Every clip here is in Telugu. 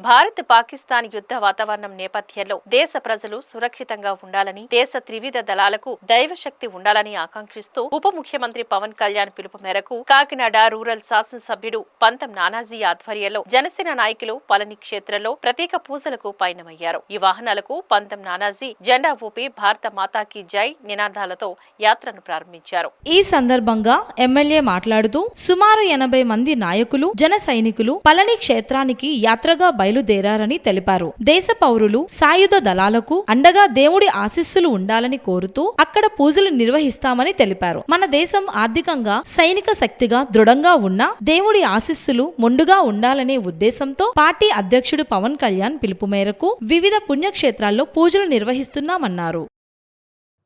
భారత్ పాకిస్తాన్ యుద్ధ వాతావరణం నేపథ్యంలో దేశ ప్రజలు సురక్షితంగా ఉండాలని, దేశ త్రివిధ దళాలకు దైవశక్తి ఉండాలని ఆకాంక్షిస్తూ ఉప ముఖ్యమంత్రి పవన్ కళ్యాణ్ పిలుపు మేరకు కాకినాడ రూరల్ శాసనసభ్యుడు పంతం నానాజీ ఆధ్వర్యంలో జనసేన నాయకులు పళని క్షేత్రంలో ప్రత్యేక పూజలకు పయనమయ్యారు. ఈ వాహనాలకు పంతం నానాజీ జెండా ఊపి భారత మాతాకి జై నినాదాలతో యాత్రను ప్రారంభించారు. ఈ సందర్భంగా ఎమ్మెల్యే మాట్లాడుతూ సుమారు 80 మంది నాయకులు, జన సైనికులు పళని క్షేత్రానికి యాత్రగా బయలుదేరారని తెలిపారు. దేశ పౌరులు, సాయుధ దళాలకు అండగా దేవుడి ఆశీస్సులు ఉండాలని కోరుతూ అక్కడ పూజలు నిర్వహిస్తామని తెలిపారు. మన దేశం ఆర్థికంగా, సైనిక శక్తిగా దృఢంగా ఉన్న దేవుడి ఆశీస్సులు మొండుగా ఉండాలనే ఉద్దేశంతో పార్టీ అధ్యక్షుడు పవన్ కళ్యాణ్ పిలుపు మేరకు వివిధ పుణ్యక్షేత్రాల్లో పూజలు నిర్వహిస్తున్నామన్నారు.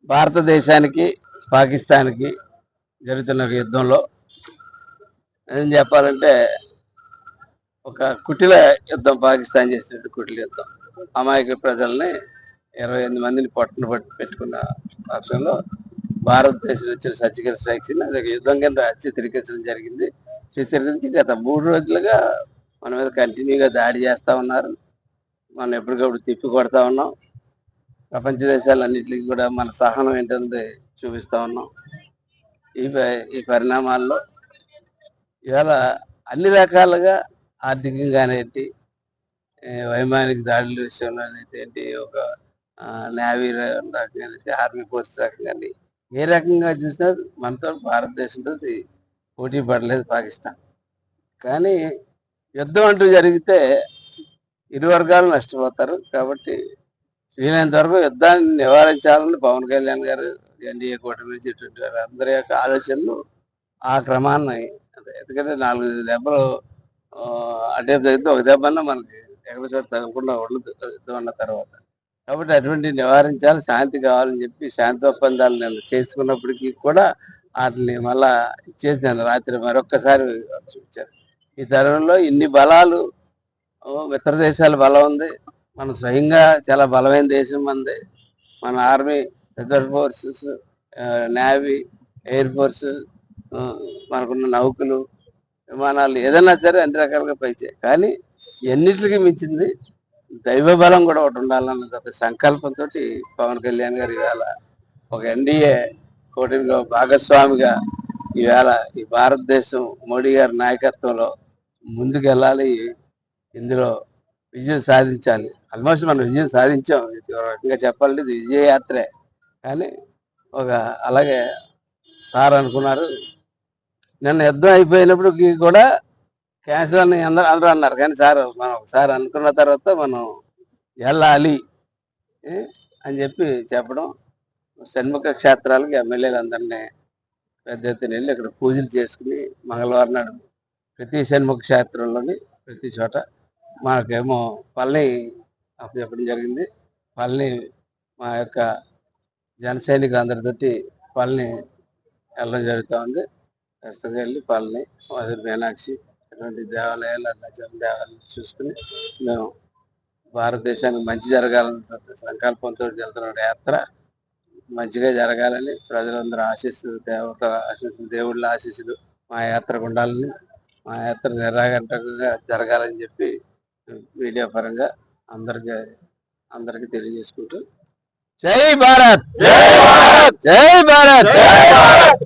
భారతదేశానికి పాకిస్తాన్కి జరుగుతున్న యుద్ధంలో ఏం చెప్పాలంటే ఒక కుటిల యుద్ధం, పాకిస్తాన్ చేసినట్టు కుటిల యుద్ధం. అమాయక ప్రజల్ని 28 మందిని పొట్టను పెట్టుకున్న పక్షంలో భారతదేశం వచ్చిన సర్జికల్ స్ట్రైక్స్ యుద్ధం కింద చిత్రీకరించడం జరిగింది. చిత్రీకరించి గత 3 రోజులుగా మన మీద కంటిన్యూగా దాడి చేస్తూ ఉన్నారు. మనం ఎప్పటికప్పుడు తిప్పి కొడతా ఉన్నాం. ప్రపంచ దేశాలన్నింటికి కూడా మన సహనం ఏంటంటే చూపిస్తూ ఉన్నాం. ఈ పరిణామాల్లో ఇవాళ అన్ని రకాలుగా ఆర్థికంగానేంటి, వైమానిక దాడుల విషయంలో ఏంటి, ఒక నేవీ రకంగా, ఆర్మీ ఫోర్స్ రకంగా, ఏ రకంగా చూసినా మనతో భారతదేశంతో పోటీ పడలేదు పాకిస్తాన్. కానీ యుద్ధం అంటూ జరిగితే ఇరు వర్గాలు నష్టపోతారు. కాబట్టి వీలైనంత వరకు యుద్ధాన్ని నివారించాలని పవన్ కళ్యాణ్ గారు, ఎన్డీఏ కూటమి నుంచి ఇటువంటి అందరి యొక్క ఆలోచనలు ఆ క్రమాన్ని, ఎందుకంటే 4 దెబ్బలు అటే తగ్గితే ఒక దెబ్బన్నా మనకి ఎక్కడ చోట తగ్గకుండా ఉండదు యుద్ధం అన్న తర్వాత. కాబట్టి అటువంటి నివారించాలి, శాంతి కావాలని చెప్పి శాంతి ఒప్పందాలు నేను చేసుకున్నప్పటికీ కూడా వాటిని మళ్ళా ఇచ్చేసాను రాత్రి మరొక్కసారి చూపించారు. ఈ తరుణంలో ఇన్ని బలాలు, మిత్ర దేశాల బలం ఉంది, మన స్వయంగా చాలా బలమైన దేశం మంది. మన army, reserve forces, navy, air force, మనకున్న నౌకలు, విమానాలు, ఏదైనా సరే అన్ని రకాలుగా పైచాయి. కానీ ఎన్నిటికి మించింది దైవ బలం కూడా ఒకటి ఉండాలన్న సంకల్పంతో పవన్ కళ్యాణ్ గారు ఇవాళ ఒక ఎన్డీఏ కూటమిలో భాగస్వామిగా ఈవేళ ఈ భారతదేశం మోడీ గారి నాయకత్వంలో ముందుకెళ్ళాలి, ఇందులో విజయం సాధించాలి. ఆల్మోస్ట్ మనం విజయం సాధించాం. రకంగా చెప్పాలంటే ఇది విజయయాత్రే. కానీ అలాగే సార్ అనుకున్నారు, నిన్న యుద్ధం అయిపోయినప్పటికీ కూడా క్యాన్సిల్ అని అందరూ అన్నారు. కానీ సార్, మనం ఒకసారి అనుకున్న తర్వాత మనం వెళ్ళాలి అని చెప్పి చెప్పడం, షణ్ముఖ క్షేత్రాలకి ఎమ్మెల్యేలు అందరినీ పెద్ద ఎత్తున వెళ్ళి ఇక్కడ పూజలు చేసుకుని మంగళవారం నాడు ప్రతి షణ్ముఖ క్షేత్రంలోని ప్రతి చోట మనకేమో పళని చెప్పడం జరిగింది. పళని మా యొక్క జన సైనికులు అందరితోటి పళని వెళ్ళడం జరుగుతూ ఉంది. ప్రస్తుతం వెళ్ళి పళని, మధుర మీనాక్షి అటువంటి దేవాలయాలు, అరుణాచలం దేవాలయాలు చూసుకుని మేము భారతదేశానికి మంచి జరగాలన్న సంకల్పంతో వెళ్తున్న యాత్ర మంచిగా జరగాలని, ప్రజలందరూ ఆశీస్సులు, దేవత ఆశీస్సులు, దేవుళ్ళ ఆశీస్సులు మా యాత్రకు ఉండాలని, మా యాత్ర నిరాఘంటకంగా జరగాలని చెప్పి మీడియా పరంగా అందరికీ తెలియజేసుకుంటూ జై భారత్, జై భారత్, జై భారత్.